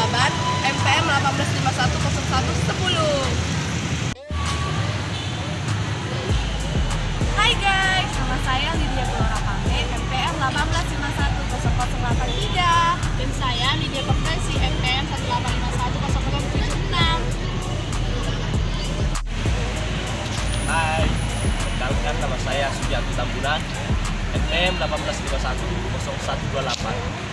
Jaban MPM 18510110. Hai guys, nama saya Lydia Flora Pame, MPM 18510083. Dan saya Lydia Kompensi MPM 18510076. Hai, perkenalkan nama saya Sujanti Tambunan, MPM 18510128.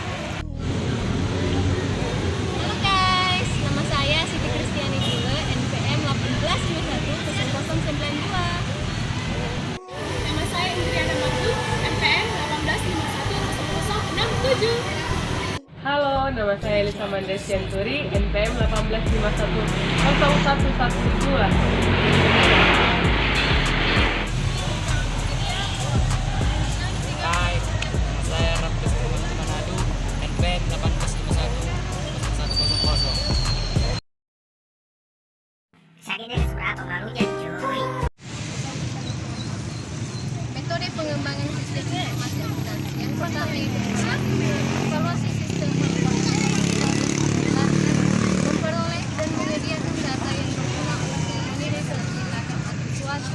Halo guys, nama saya Siti Kristiani Jule, NPM 18510092. Nama saya Indriana Madu, MPM 18510067. Halo, nama saya Elisa Mandes Yanturi, NPM 18510112. Hai, saya Raffi Manado, NPM 18510100. Metode pengembangan sistem informasi akuntansi. Yang pertama itu evaluasi sistem memperoleh dan menyediakan data yang berguna untuk menilai tindakan atau suatu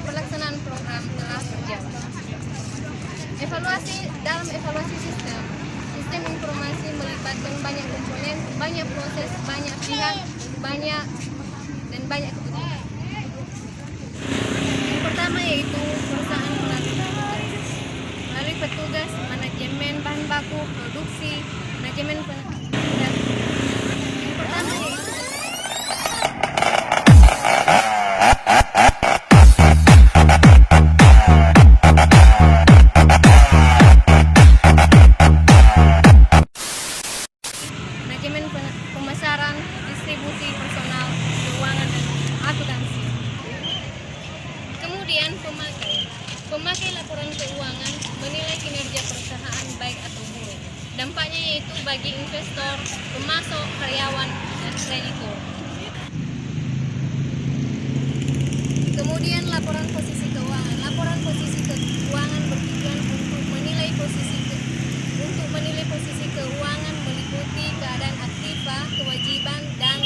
pelaksanaan program telah berjalan. Dalam evaluasi sistem informasi melibatkan banyak komponen, banyak proses, banyak pihak, banyak kebutuhan. Yang pertama yaitu perusahaan melalui petugas manajemen bahan baku, produksi, manajemen dan yang pertama yaitu manajemen pemasaran, distribusi, personal, keuangan, dan akuntansi. Kemudian pemakai laporan keuangan menilai kinerja perusahaan baik atau buruk. Dampaknya yaitu bagi investor, pemasok, karyawan, dan kreditur. Kemudian laporan posisi keuangan. Laporan posisi keuangan bertujuan untuk menilai posisi keuangan meliputi keadaan aktiva, kewajiban, dan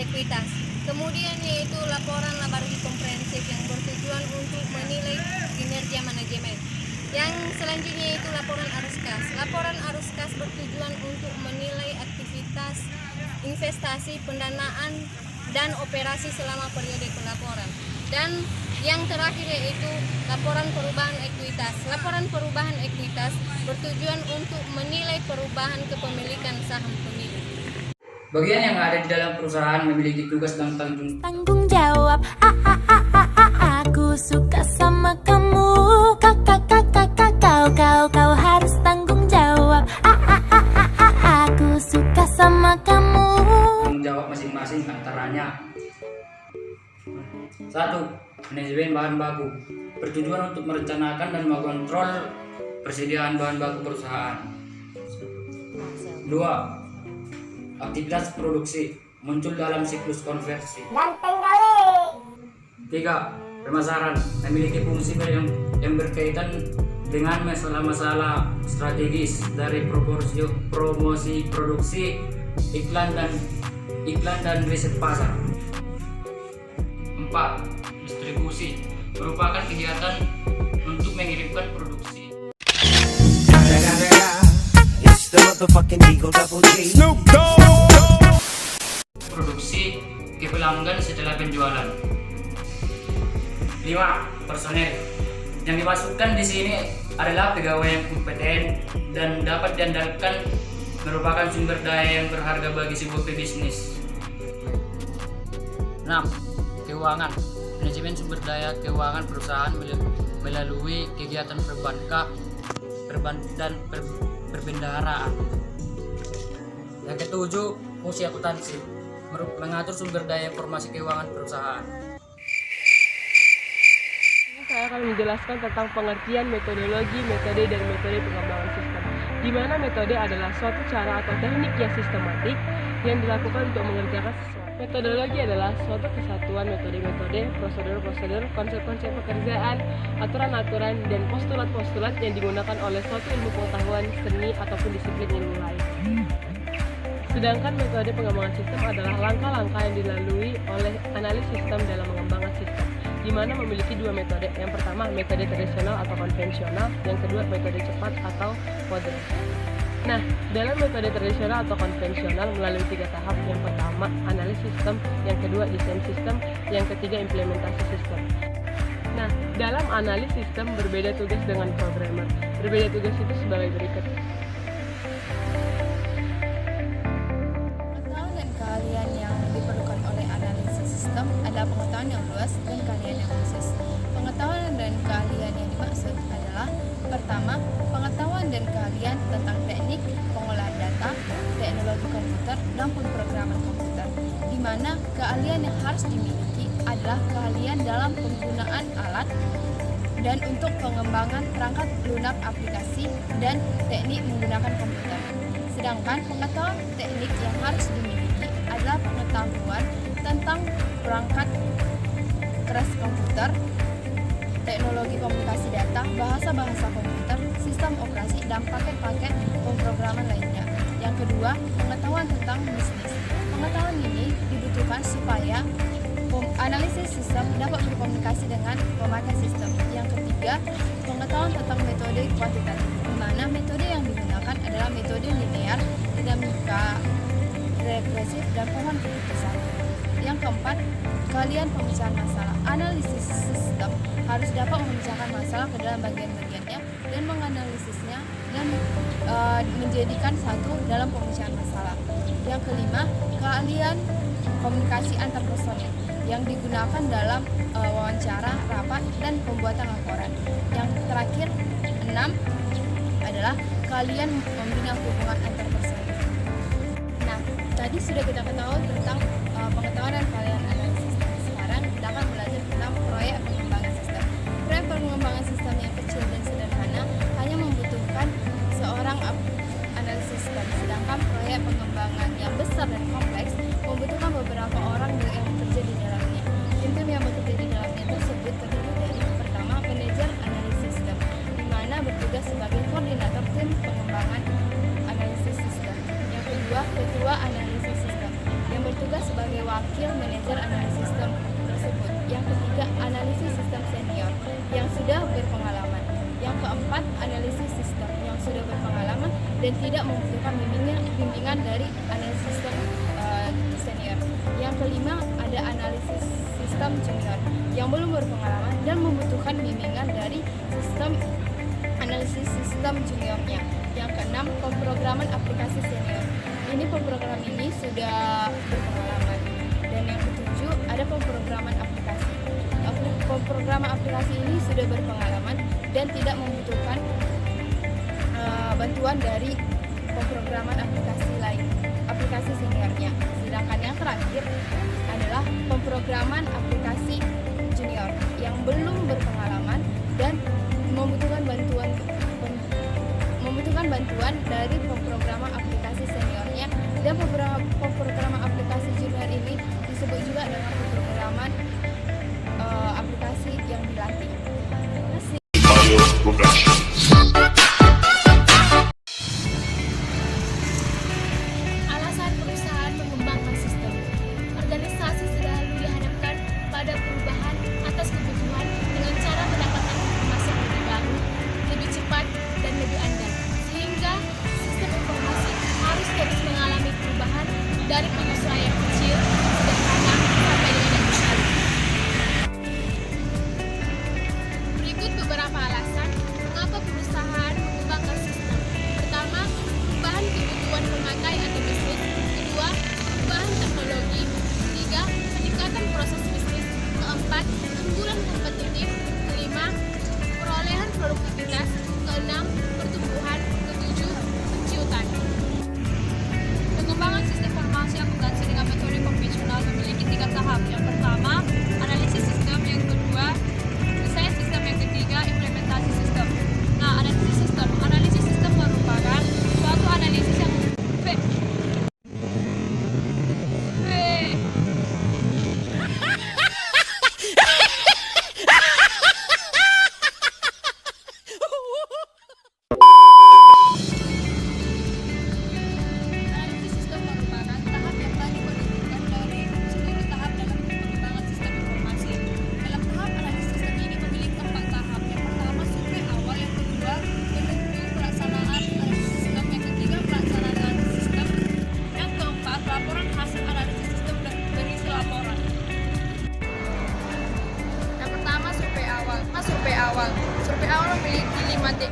ekuitas. Kemudian yaitu laporan laba rugi komprehensif yang bertujuan untuk menilai kinerja manajemen. Yang selanjutnya yaitu laporan arus kas. Laporan arus kas bertujuan untuk menilai aktivitas investasi, pendanaan, dan operasi selama periode pelaporan. Dan yang terakhir yaitu laporan perubahan ekuitas. Laporan perubahan ekuitas bertujuan untuk menilai perubahan kepemilikan saham pemilik. Bagian yang ada di dalam perusahaan memiliki tugas dan tanggung jawab. Aku suka sama kamu. Kau harus tanggung jawab. Aku suka sama kamu. Tanggung jawab masing-masing antaranya: 1. Manajemen bahan baku bertujuan untuk merencanakan dan mengontrol persediaan bahan baku perusahaan. 2. Aktivitas produksi muncul dalam siklus konversi. 3. Pemasaran memiliki fungsi yang berkaitan dengan masalah-masalah strategis dari promosi produksi, iklan dan riset pasar. 4. Distribusi merupakan kegiatan untuk mengirimkan produksi. Produksi ke pelanggan setelah penjualan. 5. Personel yang dimasukkan di sini adalah pegawai yang kompeten dan dapat diandalkan, merupakan sumber daya yang berharga bagi sebuah bisnis. 6. Keuangan manajemen sumber daya keuangan perusahaan melalui kegiatan dan perbendaharaan. Yang ketujuh, fungsi akuntansi mengatur sumber daya informasi keuangan perusahaan. Saya akan menjelaskan tentang pengertian metodologi, metode, dan metode pengembangan sistem. Di mana metode adalah suatu cara atau teknik yang sistematik yang dilakukan untuk mengerjakan sesuatu. Metodologi adalah suatu kesatuan metode-metode, prosedur-prosedur, konsep-konsep pekerjaan, aturan-aturan, dan postulat-postulat yang digunakan oleh suatu ilmu pengetahuan, seni, ataupun disiplin ilmu lain. Sedangkan metode pengembangan sistem adalah langkah-langkah yang dilalui oleh analis sistem dalam mengembangkan sistem, di mana memiliki dua metode. Yang pertama, metode tradisional atau konvensional, yang kedua, metode cepat atau modern. Nah, dalam metode tradisional atau konvensional melalui 3 tahap. Yang pertama, analisis sistem, yang kedua, desain sistem, yang ketiga, implementasi sistem. Nah, dalam analisis sistem berbeda tugas dengan programmer. Berbeda tugas itu sebagai berikut. Pengetahuan dan keahlian yang diperlukan oleh analisis sistem adalah pengetahuan yang luas dan keahlian yang khusus. Pengetahuan dan keahlian yang dimaksud adalah pertama, pengetahuan dan keahlian tentang teknik pengolahan data, teknologi komputer, dan pemrograman komputer, di mana keahlian yang harus dimiliki adalah keahlian dalam penggunaan alat dan untuk pengembangan perangkat lunak aplikasi dan teknik menggunakan komputer. Sedangkan pengetahuan teknik yang harus dimiliki adalah pengetahuan tentang perangkat keras komputer, teknologi komunikasi data, bahasa-bahasa komputer, sistem operasi, dan paket-paket pemrograman lainnya. Yang kedua, pengetahuan tentang bisnis. Pengetahuan ini dibutuhkan supaya analisis sistem dapat berkomunikasi dengan pemakai sistem. Yang ketiga, pengetahuan tentang metode kuantitatif, di mana metode yang digunakan adalah metode linear, dinamika, regresif, dan pohon keputusan. Yang keempat, keahlian pemecahan masalah. Analisis sistem harus dapat memecahkan masalah ke dalam bagian-bagiannya dan menganalisisnya dan menjadikan satu dalam pemecahan masalah. Yang kelima, keahlian komunikasi antar personil yang digunakan dalam wawancara, rapat, dan pembuatan laporan. Yang terakhir, 6 adalah keahlian membina hubungan antar personil. Nah, tadi sudah kita ketahui tentang pengetahuan dan keahlian analisis. Sekarang kita akan belajar tentang proyek pengembangan sistem. Proyek pengembangan sistem yang kecil dan sederhana hanya membutuhkan seorang analisis sistem, sedangkan proyek pengembangan yang besar dan kompleks membutuhkan beberapa orang yang bekerja di dalamnya. Tim yang bekerja di dalamnya tersebut terdiri dari pertama, manajer analisis sistem, di mana bertugas sebagai koordinator tim pengembangan analisis sistem. Yang kedua, ketua analisis sistem, yang bertugas sebagai wakil manajer analisis sistem tersebut. Yang ketiga, analisis sistem senior yang sudah berpengalaman. Yang keempat, analisis sistem yang sudah berpengalaman dan tidak membutuhkan bimbingan dari analisis sistem senior. Yang kelima, ada analisis sistem junior yang belum berpengalaman dan membutuhkan bimbingan dari sistem analisis sistem juniornya. Yang keenam, pemrograman aplikasi senior. Ini pemrogram ini sudah berpengalaman. Dan yang ketujuh, ada pemrograman aplikasi. Pemrograman aplikasi ini sudah berpengalaman dan tidak membutuhkan bantuan dari pemrograman aplikasi lain, aplikasi seniornya. Sedangkan yang terakhir adalah pemrograman aplikasi junior yang belum berpengalaman dan membutuhkan bantuan dari pemrograman aplikasi seniornya. Dan pemrograman aplikasi junior ini disebut juga dengan pemrograman aplikasi yang dilatih. Terima kasih. Alasan perusahaan mengembangkan sistem. Organisasi selalu dihadapkan pada perubahan atas kebutuhan dengan cara mendapatkan informasi yang lebih baru, lebih cepat, dan lebih andal. Sehingga sistem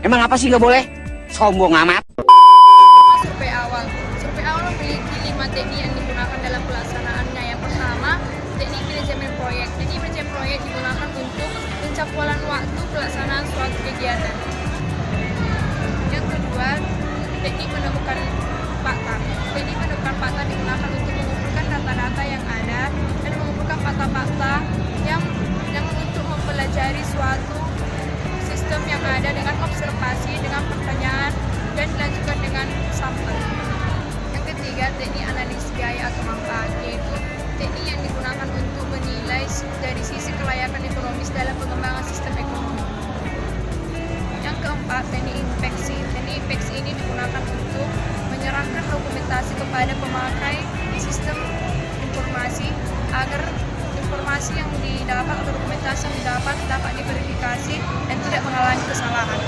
Emang apa sih nggak boleh? Sombong amat. Survei awal. Survei awal memiliki 5 teknik yang digunakan dalam pelaksanaannya. Yang pertama, teknik manajemen proyek. Teknik manajemen proyek digunakan untuk pencapaian waktu pelaksanaan suatu kegiatan. Yang kedua, teknik menemukan fakta. Teknik menemukan fakta digunakan untuk mengumpulkan data-data yang ada dan mengumpulkan fakta-fakta yang untuk mempelajari suatu sistem yang ada dengan observasi, dengan pertanyaan, dan dilanjutkan dengan sampel. Yang ketiga, teknik analisis biaya atau manfaat, yaitu teknik yang digunakan untuk menilai dari sisi kelayakan ekonomis dalam pengembangan sistem ekonomi. Yang keempat, teknik inspeksi. Teknik inspeksi ini digunakan untuk menyerahkan dokumentasi kepada pemakai sistem informasi agar informasi yang didapat atau dokumentasi yang didapat dapat diverifikasi dan tidak mengalami kesalahan.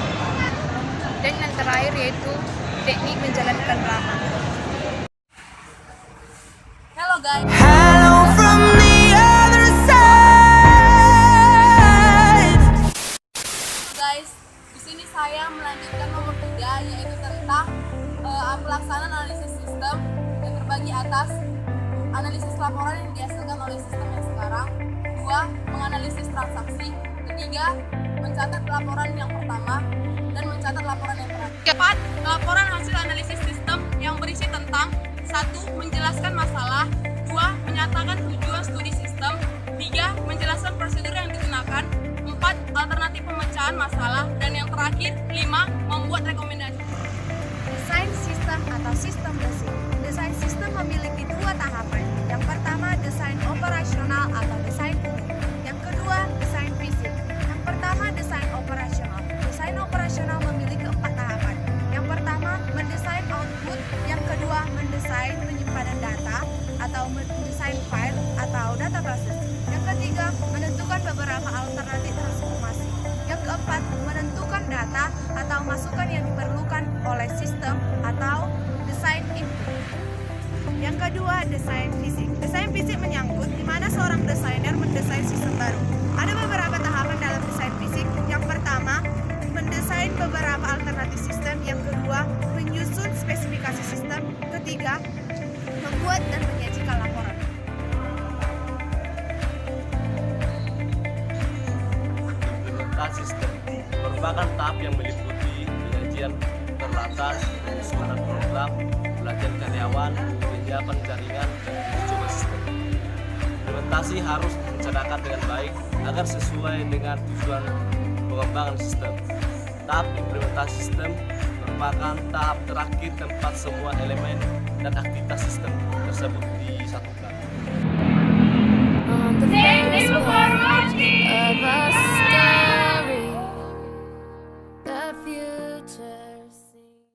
Dan yang terakhir yaitu teknik menjalankan rapat. Hello guys. Hello from the other side. Guys, di sini saya melanjutkan nomor 3 yaitu tentang pelaksanaan analisis sistem yang terbagi atas analisis laporan yang dihasilkan oleh sistem yang sekarang, 2. Menganalisis transaksi, 3. Mencatat laporan yang pertama dan mencatat laporan yang terakhir. 4. Laporan hasil analisis sistem yang berisi tentang 1. Menjelaskan masalah, 2. Menyatakan tujuan studi sistem, 3. Menjelaskan prosedur yang digunakan, 4. Alternatif pemecahan masalah, dan yang terakhir 5. Membuat rekomendasi. Desain sistem atau sistem basic. Desain sistem memiliki 2 tahapan. Yang pertama, desain operasional atau desain umum. Yang kedua, desain fisik. Yang pertama, desain operasional. Desain operasional memiliki 4 tahapan. Yang pertama, mendesain output. Yang kedua, mendesain penyimpanan data atau mendesain file atau data processing. Yang ketiga, menentukan beberapa alternatif transformasi. Yang keempat, menentukan data atau masukan yang diperlukan oleh sistem atau desain input. Yang kedua, desain fisik. Desain fisik menyangkut di mana seorang desainer mendesain sistem baru. Ada beberapa tahapan dalam desain fisik. Yang pertama, mendesain beberapa alternatif sistem. Yang kedua, menyusun spesifikasi sistem. Ketiga, membuat dan menyajikan laporan. Implementasi sistem merupakan tahap yang meliputi penyajian peralatan, penyusunan program, pelatihan karyawan, penyiapan jaringan, dan uji coba sistem. Implementasi harus direncanakan dengan baik agar sesuai dengan tujuan pengembangan sistem. Tahap implementasi sistem merupakan tahap terakhir tempat semua elemen dan aktivitas sistem tersebut disatukan.